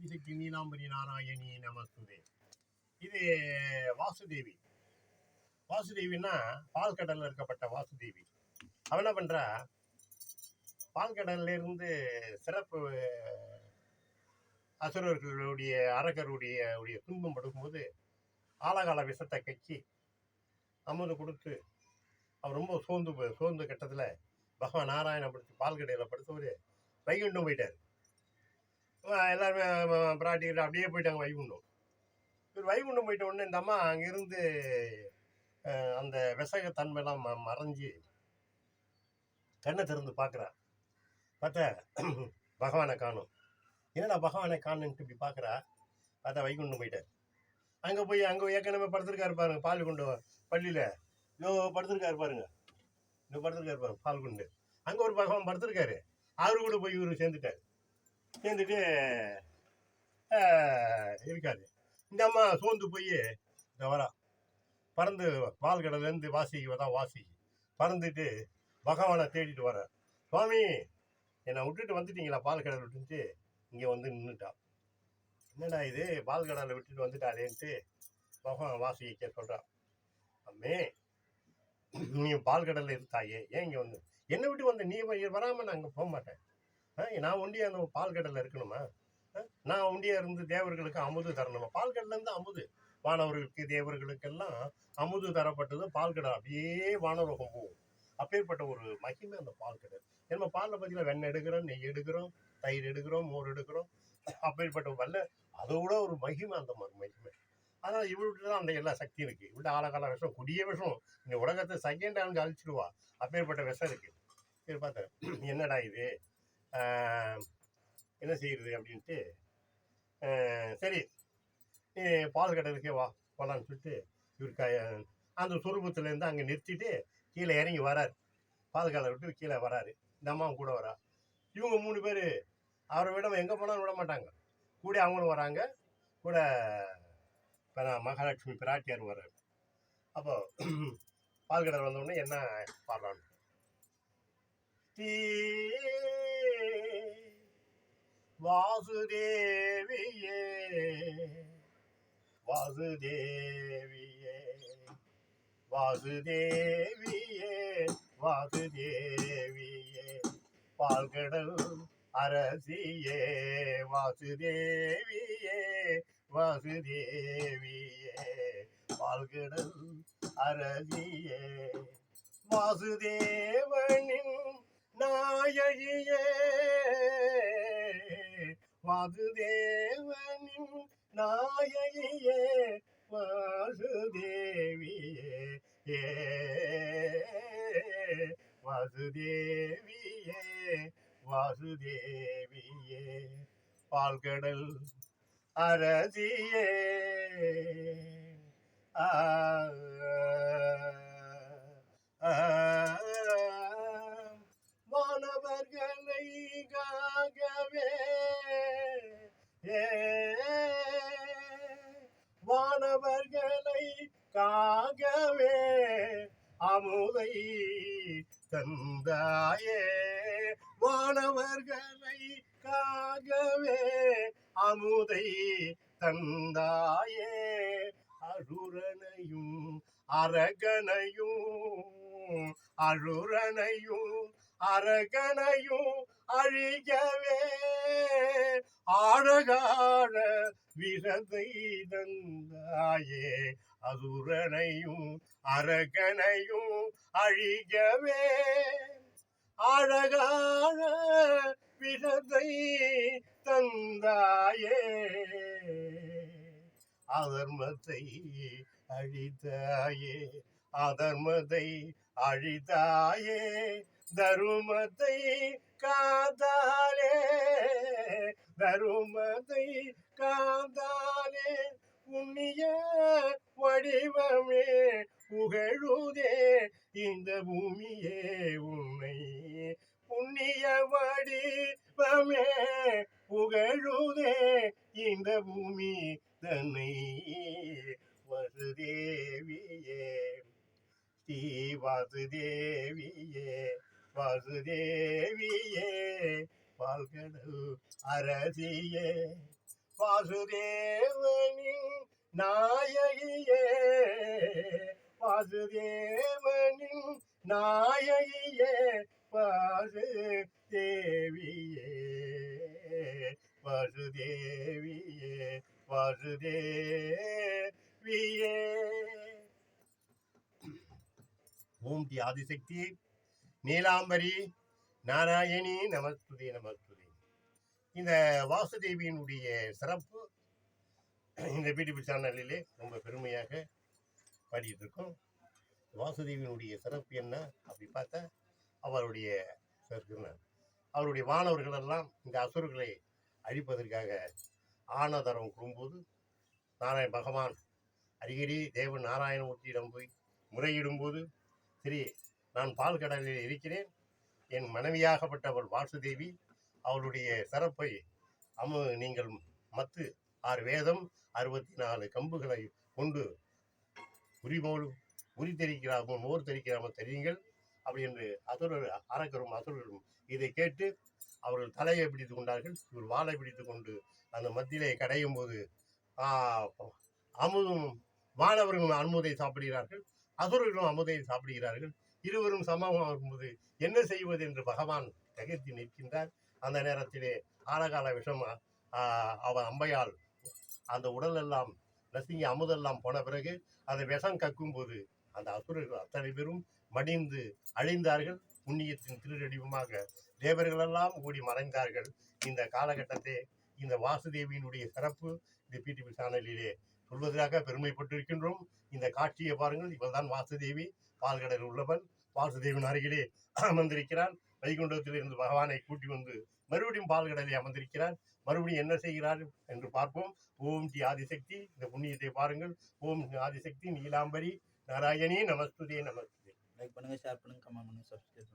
ஆதிசக்தி நீலாம்பரி நாராயணி நமஸ்துதே. இது வாசுதேவி. வாசுதேவின்னா பால் கடல்ல இருக்கப்பட்ட வாசுதேவி. அவன் என்ன பண்றா, பால் கடல்ல இருந்து சிறப்பு அசுரர்களுடைய அரகருடைய துன்பம் படுக்கும்போது ஆலகால விஷத்தை கக்கி அமுது கொடுத்து அவர் ரொம்ப சோர்ந்து கட்டத்தில் பகவான் நாராயண படுத்து பால் கடையில் படுத்தவர் வைகுண்டம் போயிட்டார். எல்லாருமே பிராட்டிக்கிட்ட அப்படியே போயிட்டாங்க வைகுண்டம். இவர் வைகுண்டம் போயிட்ட உடனே இந்த அம்மா அங்கிருந்து அந்த விசகத்தன்மையெல்லாம் மறைஞ்சு கண்ணை திறந்து பார்க்குறா. பார்த்தா பகவானை காணும். என்னடா பகவானை காணுன்ட்டு இப்படி பார்க்குறா. பார்த்தா வைகுண்டம் போயிட்டார். அங்கே ஏற்கனவே படுத்திருக்காரு பாருங்க, பால் குண்டு பள்ளியில் படுத்திருக்காரு பாருங்க, படுத்திருக்காரு பாருங்க பால் குண்டு. அங்கே ஒரு பகவான் படுத்திருக்காரு. அவரு கூட போய் இவரு சேர்ந்துட்டு இருக்காரு. இந்த அம்மா சோர்ந்து போய் இந்த வரா பறந்து பால் கடலேருந்து வாசி பறந்துட்டு பகவானை தேடிட்டு வர. சுவாமி என்னை விட்டுட்டு வந்துட்டீங்களா, பால் கடலை விட்டுட்டு இங்கே வந்து நின்றுட்டா. என்னடா இது பால் கடலை விட்டுட்டு வந்துட்டாரேன்ட்டு பகவான் வாசிக்க சொல்கிறான். அம்மே நீ பால் கடலில் இருந்தாயே, ஏன் இங்கே வந்து என்னை விட்டு வந்த? நீ வராமல் நான் அங்கே போக மாட்டேன். நான் ஒண்டியா அந்த பால் கடலில் இருக்கணுமா? நான் ஒண்டியா இருந்து தேவர்களுக்கு அமுது தரணுமா? பால் கடலேருந்து அமுது வானவர்களுக்கு தேவர்களுக்கெல்லாம் அமுது தரப்பட்டது பால் கடல். அப்படியே வானவரோகம் போகும். அப்பேற்பட்ட ஒரு மகிமை அந்த பால் கடல். நம்ம பாலில் பார்த்தீங்கன்னா வெண்ணெய் எடுக்கிறோம், நெய் எடுக்கிறோம், தயிர் எடுக்கிறோம், மோர் எடுக்கிறோம். அப்பேற்பட்ட வல்ல அதோட ஒரு மகிமை அந்த மகிமை. அதனால் இவள்கிட்ட தான் அந்த எல்லா சக்தியும் இருக்குது. இவள்கிட்ட ஆழகால விஷம், கொடிய விஷம், இந்த உலகத்தை செகண்ட் ஹேண்ட் அழிச்சிடுவா. அப்பேற்பட்ட விஷம் இருக்குது. சரி பார்த்தேன், என்னடா இது என்ன செய்யுது அப்படின்ட்டு, சரி நீ பால் கடலுக்கே போகலான்னு சொல்லிட்டு இவர் அந்த சுரூபத்துலேருந்து அங்கே நிறுத்திட்டு கீழே இறங்கி வராரு. பால் கடலை விட்டு கீழே வராரு. இந்த அம்மாவும் கூட வரா. இவங்க 3 பேர் அவரை விட எங்கே போனாலும் விட மாட்டாங்க. கூட அவங்களும் வராங்க. கூட மகாலட்சுமி பிராட்டியார் வர்றாரு. அப்போ பால் கடல் வந்தோடனே என்ன பாடுறான்னு, வாசுதேவியே வாசுதேவியே வாசுதேவியே வாசுதேவியே பால்கடல் அரசியே வாசுதேவியே வாசுதேவியே பால்கடல் அரசியே வாசுதேவனின் நாயகியே வாசுதேவனின் நாயகியே வாசுதேவியே வாசுதேவியே வாசுதேவியே பால்கடல் அரசியே வானவர்களை காகவே வானவர்களை காகவே அமுதை தந்தாயே வானவர்களை காகவே அமுதை தந்தாயே அருரனையும் அரகனையும் அழிகவே ஆழகாழ விரதை தந்தாயே அசுரனையும் அரகனையும் அழிகவே ஆழகாழ விரதை தந்தாயே அதர்மத்தை அழித்தாயே அதர்மத்தை அழித்தாயே தருமத்தை காத்தாலே தருமத்தை காத்தாலே புண்ணிய வடிவமே புகழுதே இந்த பூமியே உன்னை புண்ணிய வடிவமே புகழுதே இந்த பூமி தன்னை வாசுதேவியே ஸ்ரீ வாசுதேவியே வாசுதேவியே பால்கடல் அரசியே வாசுதேவனின் நாயகியே வாசுதேவனின் நாயகியே வாசுதேவியே வாசுதேவியே வாசுதேவியே. ஓம் டி ஆதிசக்தி நீலாம்பரி நாராயணி நமஸ்துதே நமஸ்துதே. இந்த வாசுதேவியினுடைய சிறப்பு இந்த பிடிபி சேனலிலே ரொம்ப பெருமையாக பாடிட்டு இருக்கோம். வாசுதேவியினுடைய சிறப்பு என்ன அப்படி பார்த்தா, அவருடைய வானவர்கள் எல்லாம் இந்த அசுரர்களை அழிப்பதற்காக ஆனதரம் கூறும்போது நாராயண பகவான் அடிக்கடி தேவன் நாராயணமூர்த்தியிடம் போய் முறையிடும்போது, சரி நான் பால் கடலில் இருக்கிறேன், என் மனைவியாகப்பட்டவள் வாசுதேவி, அவளுடைய சிறப்பை நீங்கள் மத்து 6 வேதம் 64 கம்புகளை கொண்டு உரி தெரிக்கிறாமல் மோர் தெரிக்கிறாமல் தெரியுங்கள் அப்படி என்று அரக்கரும் இதை கேட்டு அவர்கள் தலையை பிடித்து கொண்டார்கள். இவர் வாளை பிடித்து கொண்டு அந்த மத்தியிலே கடையும் போது அமுதும் வானவர்களும் அமுதை சாப்பிடுகிறார்கள், அசுரர்களும் அமுதை சாப்பிடுகிறார்கள். இருவரும் சமமாக இருக்கும்போது என்ன செய்வது என்று பகவான் தகைத்து நிற்கின்றார். அந்த நேரத்திலே ஆழகால விஷம் அவன் அம்பையால் அந்த உடல் எல்லாம் நசுங்கி அமுதெல்லாம் போன பிறகு அந்த விஷம் கக்கும் போது அந்த அசுரர்கள் அத்தனை பேரும் மடிந்து அழிந்தார்கள். புண்ணியத்தின் திருவடிவமாக தேவர்களெல்லாம் ஓடி மறைந்தார்கள். இந்த காலகட்டத்தை இந்த வாசுதேவியினுடைய சிறப்பு இந்த பிடிபி சேனலிலே சொல்வதற்காக பெருமைப்பட்டிருக்கின்றோம். இந்த காட்சியை பாருங்கள். இவள்தான் வாசுதேவி, பால்கடலில் உள்ளவன். வாசுதேவின் அருகிலே அமர்ந்திருக்கிறான். வைகுண்டத்திலிருந்து பகவானை கூட்டி வந்து மறுபடியும் பால்கடலில் அமர்ந்திருக்கிறார். மறுபடியும் என்ன செய்கிறார் என்று பார்ப்போம். ஓம் டி ஆதிசக்தி. இந்த புண்ணியத்தை பாருங்கள். ஓம் ஆதிசக்தி நீலாம்பரி நாராயணி நமஸ்துதே நமஸ்துதே. லைக் பண்ணுங்க, ஷேர் பண்ணுங்க, கமெண்ட் பண்ணுங்க, சப்ஸ்கிரைப் பண்ணுங்க.